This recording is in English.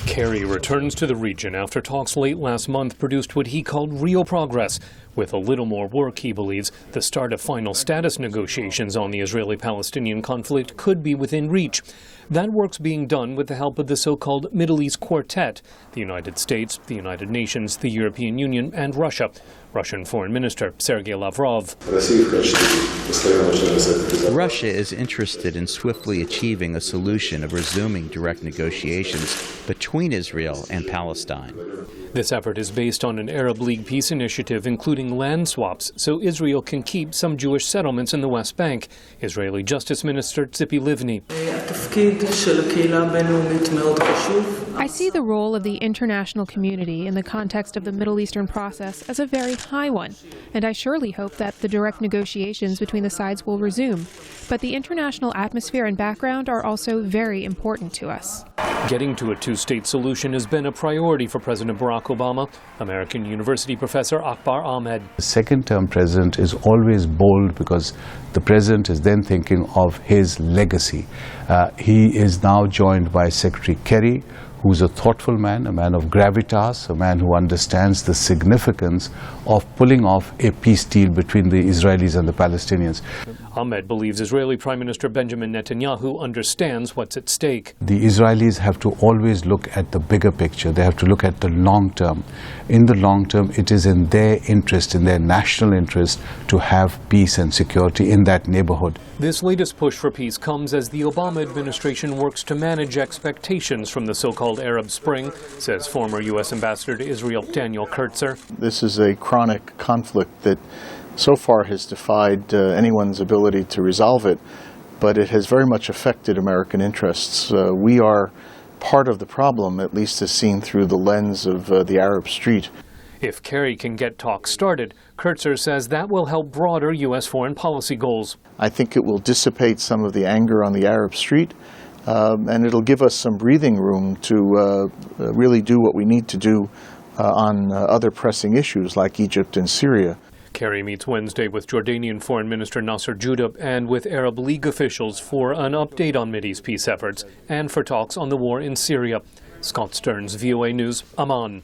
Kerry returns to the region after talks late last month produced what he called real progress. With a little more work, he believes, the start of final status negotiations on the Israeli-Palestinian conflict could be within reach. That work's being done with the help of the so-called Middle East Quartet, the United States, the United Nations, the European Union, and Russia. Russian Foreign Minister Sergei Lavrov. Russia is interested in swiftly achieving a solution of resuming direct negotiations between Israel and Palestine. This effort is based on an Arab League peace initiative including land swaps so Israel can keep some Jewish settlements in the West Bank. Israeli Justice Minister Tzipi Livni. I see the role of the international community in the context of the Middle Eastern process as a very high one, and I surely hope that the direct negotiations between the sides will resume. But the international atmosphere and background are also very important to us. Getting to a two-state solution has been a priority for President Barack Obama. American University professor Akbar Ahmed. The second-term president is always bold because the president is then thinking of his legacy. He is now joined by Secretary Kerry, who's a thoughtful man, a man of gravitas, a man who understands the significance of pulling off a peace deal between the Israelis and the Palestinians. Ahmed believes Israeli Prime Minister Benjamin Netanyahu understands what's at stake. The Israelis have to always look at the bigger picture. They have to look at the long term. In the long term, it is in their interest, in their national interest, to have peace and security in that neighborhood. This latest push for peace comes as the Obama administration works to manage expectations from the so-called Arab Spring, says former U.S. Ambassador to Israel Daniel Kurtzer. This is a chronic conflict that so far has defied anyone's ability to resolve it, but it has very much affected American interests. We are part of the problem, at least as seen through the lens of the Arab Street. If Kerry can get talks started, Kurtzer says that will help broader U.S. foreign policy goals. I think it will dissipate some of the anger on the Arab Street, and it'll give us some breathing room to really do what we need to do on other pressing issues like Egypt and Syria. Kerry meets Wednesday with Jordanian Foreign Minister Nasser Judab and with Arab League officials for an update on Mideast peace efforts and for talks on the war in Syria. Scott Stearns, VOA News, Amman.